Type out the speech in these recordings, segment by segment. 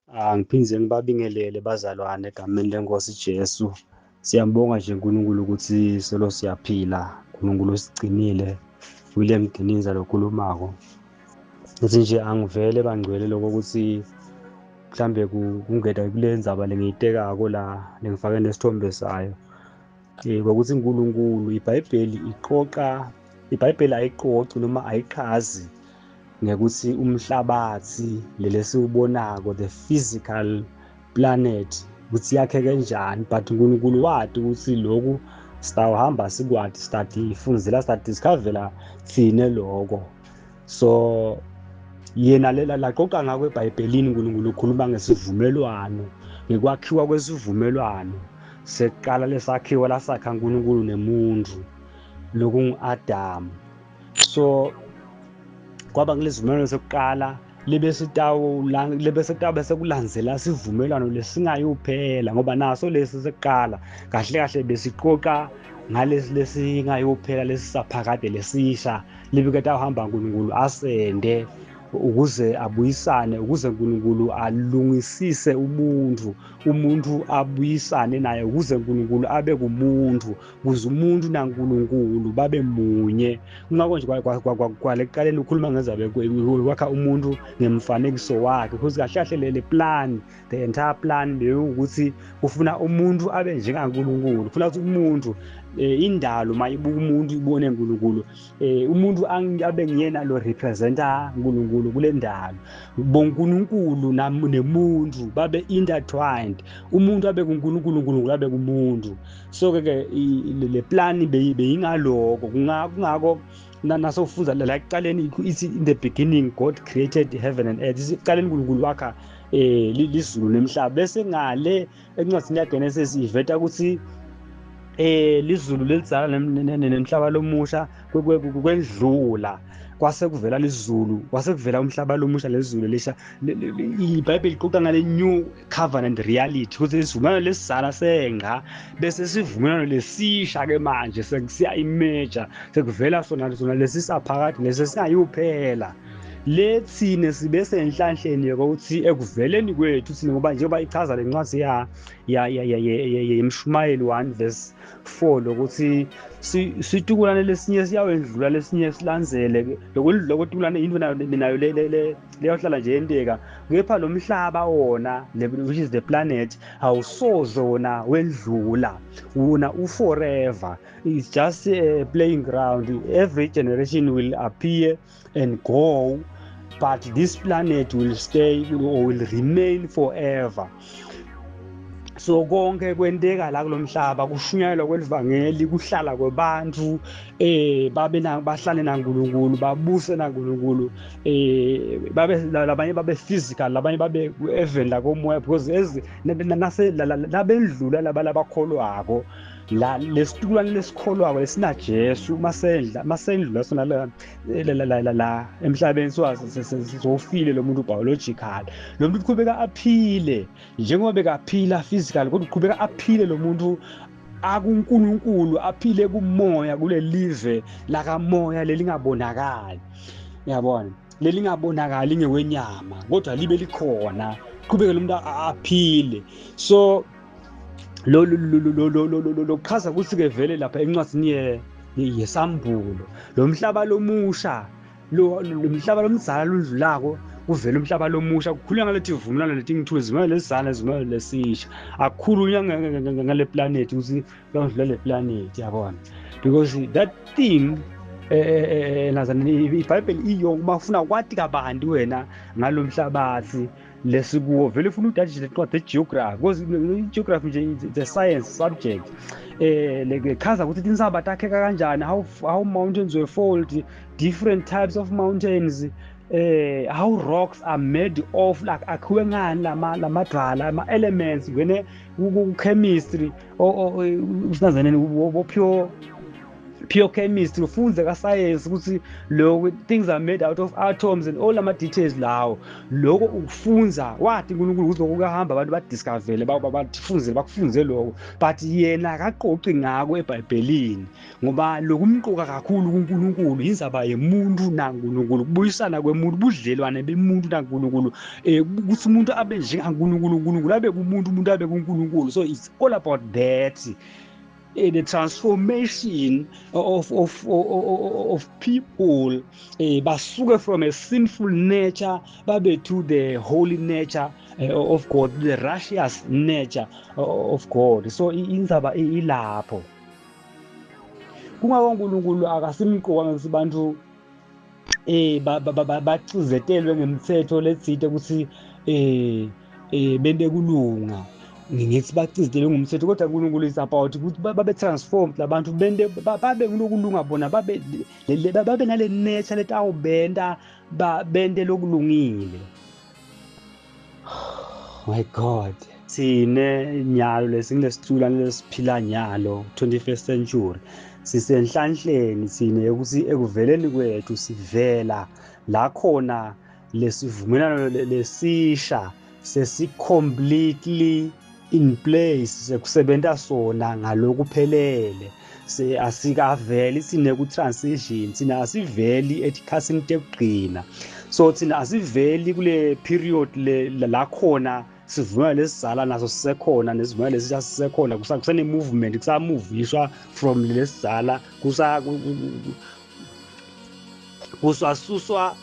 Ngiphindze ngibabingelele bazalwane egameni leNkosi Jesu. Siyambonga nje uNkulunkulu ukuthi solo siyaphila. uNkulunkulu usigcinile. William Giniza lo khulumako. Ukuthi nje angivele bangcwele lokho ukuthi mhlambe kungeda kule ndzaba lengiyitekako la lengifake nesithombe sayo. Ngokuthi uNkulunkulu iBhayibheli ayiqoqi noma ayiqhazi ngekuthi umhlabathi lesiwubonako, the physical planet, ukuthi yakheke njani, but uNkulunkulu wathi ukuthi lokhu sitawuhamba sikwathi funzela diskavela thine lokho. So yena laqoqa ngako eBhayibhelini uNkulunkulu ukhuluma ngesivumelwano, ngekwakhiwa kwesivumelwano sekuqala lesakhiwa lasakha uNkulunkulu nemuntu lokungu-Adamu. So kwaba kulesivumelwano sokuqala bese kulandzela sivumelwano lesingayophela, ngoba naso lesi sekuqala kahle kahle besiqoqa ngalesi lesingayophela lesisaphakade lesisha libeketawuhamba uNkulunkulu asende ukuze abuyisane, ukuze uNkulunkulu alungisise umuntu abuyisane naye, ukuze uNkulunkulu abe kumuntu, ukuze umuntu naNkulunkulu babe munye. Kungako nje kwalekuqaleni ukhuluma ngezabe kwakha umuntu ngemfanekiso wakhe, because kahle kahle le plan, the entire plan ukuthi ufuna umuntu abe njengaNkulunkulu, ufuna ukuthi umuntu indalo mayibuka umuntu ibone uNkulunkulu, umuntu abe nguyena lo representa uNkulunkulu kule ndalo. BoNkulunkulu nemuntu babe intertwined, umuntu abe kuNkulunkulu, uNkulunkulu abe kumuntu. So ke le plan beyingaloko. Kungako nasofuza la ekuqaleni ithi in the beginning God created heaven and earth. Ekuqaleni uNkulunkulu wakha lizulu nemhlaba, bese ngale encwadini yaGenesis iveta ukuthi lizulu lelizala nemhlaba lomusha kwendlula, kwase kuvela lizulu, kwase kuvela umhlaba lomusha lezulu lisha. iBhayibheli iqoqa ngale new covenant reality ukuthi isivumelwano lesizala senga, bese sivumelwano lesisha ke manje sekusiya imeasure, sekuvela sona lesisaphakade lesisingayophela. Lethine sibe senhlanhleni yokuthi ekuveleni kwethu thina, ngoba njengoba ichaza lencwadi yeMshumayeli 1:4 lokuthi situkulane lesinye siyawendlula lesinye silandzele. Lokutukulane into nayo leyohlala nje yenteka, kepha lo mhlaba wona which is the planet awusoze wona wendlula, wona forever. It's just a playing ground. Every generation will appear and go, but this planet will stay or will remain forever. So konke kwenteka la kulomhlaba, kushunyayelwa kwelivangeli, kuhlala kwabantu, bahlale naNkulunkulu, babuse naNkulunkulu, labanye babe physical, labanye babe heaven la komoya, because labendlula labakholwako la lesitukulwane lesikholwako lesina Jesu masendlula sona la emhlabeni sofile lo muntu biological. Lo muntu uqhubeka aphile njengoba bekaphila physical, kodwa uqhubeka aphile lo muntu akuNkulunkulu, aphile kumoya, kule live lakamoya lelingabonakali. Uyabona, lelingabonakali ngekwenyama kodwa libe likhona, uqhubeke lo muntu aphile. So lo chaza ukuthi ke vele lapha encwadini yesambulo, lo mhlaba lomusha, lo mhlaba lomzala lundlulako, kuvela umhlaba lomusha, kukhulunywa ngalethi vumelwano leti ngithuze, zivumelwano lesizana, zivumelwano lesisha. Akukhulunywa ngale planet ukuthi kuyondlula le planet, yabona, because that thing iBhayibheli iyonke bafuna kwathi kabanti wena ngalo mhlabathi lesikuwo. Vele ufuna udadishe lencwadi egeography, because geography nje it's a science subject. Lechaza ukuthi insaba takheka kanjani, how mountains were formed, different types of mountains, how rocks are made of, like akhiwe ngani lamadwala, ama-elements, ngene ku-chemistry usinazaneni pure pure chemistry ufunze ka science ukuthi lokho things are made out of atoms and all ama details lawo lokho ukufunza wathi uNkulunkulu ukuthi lokuyahamba abantu badiscoverele bakufunze lokho but yena akaqoqi ngako eBhayibhelini ngoba lokumqoka kakhulu kuNkulunkulu inzaba yemuntu naNkulunkulu kubuyisana kwemuntu budlelwane bemuntu naNkulunkulu ukuthi umuntu abe njengaNkulunkulu uNkulunkulu abe kumuntu umuntu abe kuNkulunkulu so it's all about that the transformation of people basuke from a sinful nature babe to the holy nature of God, the righteous nature of God. So inzaba ilapho kungako uNkulunkulu akasimqoka ngesibantu bacizetelwe ngemithetho letsite ukuthi bende kulunga ngithi bacizelwe ngumthetho kodwa uNkulunkulu is about ukuthi babe transformed labantu bende babe kulokulunga bona babe nale nature letawubenda bende lokulungile. My God, sine nyalo lesingilesitula lesiphila nyalo 21st century sisenhlanhleni sine ukuthi ekuveleni kwethu sivela la khona lesivumelano lesisha sesi-completely in place sekusebenta sona ngalokuphelele asikaveli sine ku-transition thina asiveli etikhatsini tekugcina so thina asiveli kule period la khona sivumelwano lesizala naso sisekhona nesivumelwano lesisha sisekhona kusane-movement kusamuvishwa from lesizala kusasuswa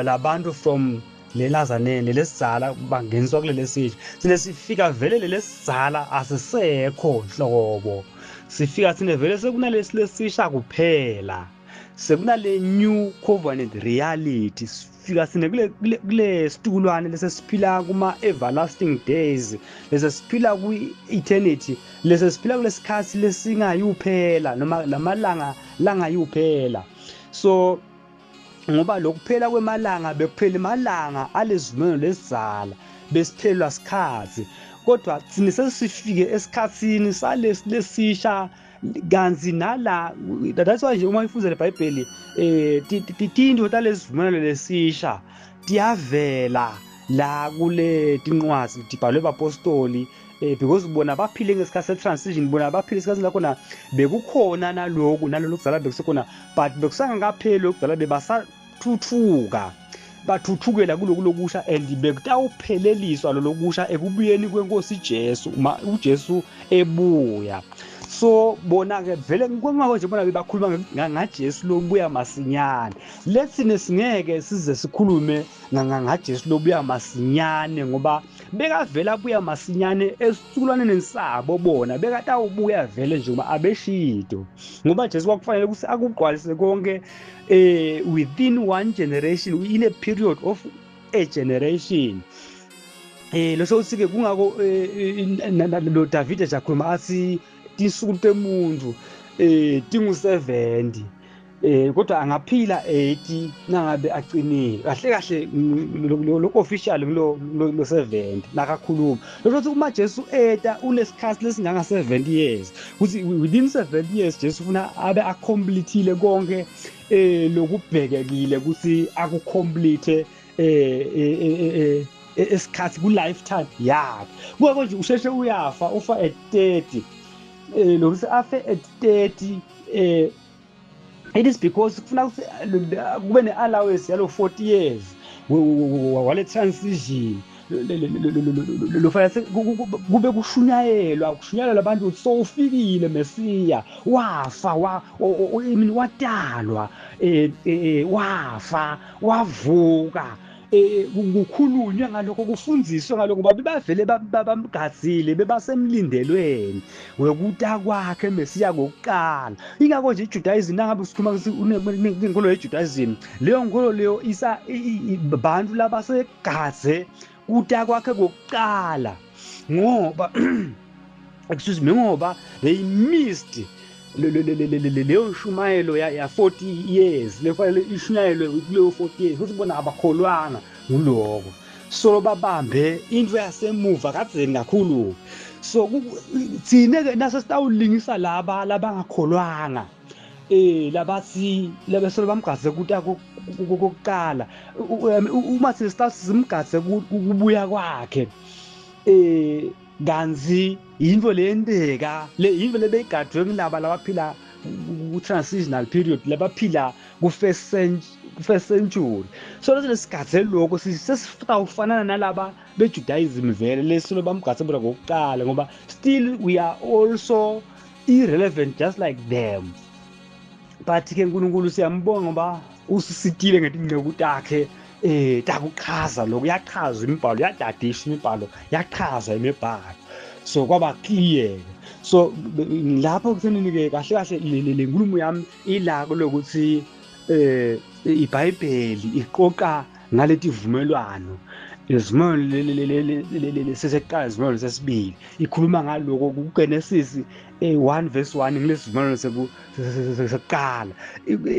labantu from lelazanene lesizala bangeniswa kulele sisha sine sifika vele lesizala asisekho hlobo sifika sine vele sekunalesi lesisha kuphela sekunale new covenant reality sifika sine kule situlwane lesesiphila kuma everlasting days lesesiphila ku-eternity lesesiphila kulesikhathi lesingayuphela noma lamalanga langayuphela so ngoba lokuphela kwemalanga bekuphela imalanga alezimeno lesizala besiphelwa sikhathi kodwa thina sesifike esikhatsini salesisha kanzi nala that's why nje uma ifunza leBhayibheli tinto talezimeno lesisha tiyavela la kule tinqwazi tibhalwe abapostoli because bona baphile ngesikhathi se-transition bona baphile esikhathini lakhona bekukhona nalolo kudala bekusekhona but bekusangakapheli okudala bebasathuthuka bathuthukela kulokusha and bekutawupheleliswa lokusha ekubuyeni kwenkosi Jesu uJesu ebuya so bona-ke vele kwengako nje bona bakhuluma ngaJesu lobuya masinyane lethine singeke size sikhulume ngaJesu lobuya masinyane ngoba bekavela abuya masinyane esisukulwaneni sabo bona bekatawubuya vele nje ngoba abeshido ngoba Jesu kwakufanele ukuthi akugqwalise konke within one generation in a period of a generation losho ukuthi-ke kungako lo David ejakhuluma athi tinsuku temuntu tingu-70 kodwa angaphila 80 nangabe acinile kahle kahle lo official lo 70 nakakhuluma lokho ukuthi uma Jesu eta unesikhathi lesinganga 70 years ukuthi within 70 years Jesu ufuna abe accomplete konke lokubhekekile ukuthi akucomplete esikhathi ku lifetime yakhe kuba nje usheshe uyafa ufa at 30 lokuthi afe at 30 it is because kufuna ukuthi kube ne-allowance yalo 40 years wale transition lo fanele kube kushunyayelwa abantu ukuthi so ufikile Mesiya wafa wadalwa wafa wavuka kukhulunywa ngalokho kufundziswe ngalokho ngoba bebavele bamgazile bebasemlindelweni wekuta kwakhe Mesiya kokuqala ingakho nje iJudaism nangabe sikhuluma ukuthi inkolo yeJudaism leyo nkolo leyo isa abantu labasegaze kuta kwakhe kokuqala ngoba excuse me ngoba they missed leyo nshumayelo ya 40 years lefanele ishunyayelwe kuleyo 40 years futhi bona abakholwanga nguloko so babambe into yasemuva kadzeni kakhulu so thine ke naso sitawulingisa laba labangakholwanga labathi labesolo bamgadze kokuqala uma simgadze kubuya kwakhe kanzi yinto leyenteka yinto lebeyigadwe ngilaba labaphila ku-transitional period labaphila ku-first century. So lesigadze lokho sesifana nalaba beJudaism vele lesolo bamgadze bona kokuqala ngoba still we are also irrelevant just like them. But ke uNkulunkulu siyambonga ngoba usisitile ngetingceku takhe takuchaza lokho yachaza imibhalo yadadisha imibhalo yachaza imibhalo so kwaba clear. So lapho kuthenini ke kahle kahle le nkulumo yami ilako lokuthi iBhayibheli iqoqa ngaleti vumelwano izimolo sesekuqala izimolo sesibili ikhuluma ngaloko kuGenesis 1:1 ngilesivumelwano sekuqala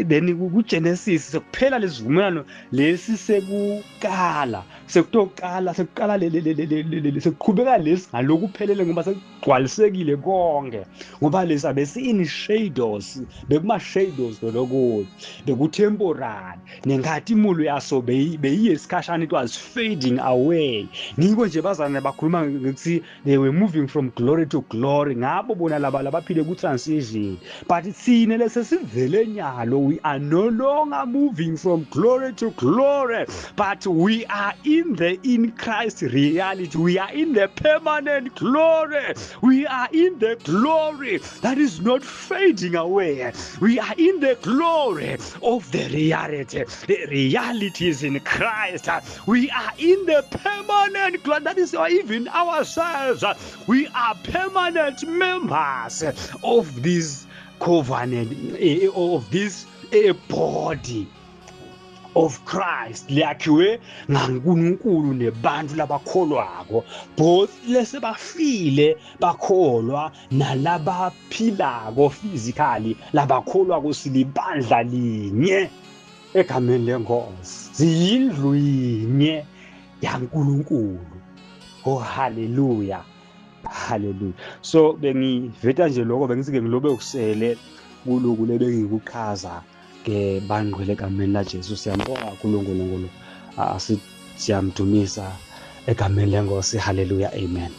then kuGenesis sekuphela lesivumelwano lesi sekuqala sekuqala sekuqhubeka lesi ngalokuphelele ngoba sekugcwalisekile konke ngoba lesi abesini shadows bekuma shadows lokho bekutemporary nengathi imulo yaso beyiyesikhashana it was fading away ngiko nje bazana bakhuluma ngokuthi they were moving from glory to glory ngabo bona labaphile ku transition but sine lesesivele nyalo we are no longer moving from glory to glory but we are in Christ reality. We are in the permanent glory. We are in the glory that is not fading away. We are in the glory of the reality. The reality is in Christ. We are in the permanent glory. That is even ourselves. We are permanent members of this covenant, of this body of Christ lakhiwe ngaNkulunkulu nebantu labakholwako both lesebafile bakholwa nalabaphilako physically labakholwako silibandla linye egameni lenkosi ziyindlu yinye yaNkulunkulu. Oh hallelujah, hallelujah. So bengiveta nje lokho bengisike ngilobe ukusele kuloku lebengikuchaza ke bangqwele egameni laJesu. Siyambonga kakhulu uNkulunkulu siyamdumisa egameni lenkosi. Hallelujah, amen.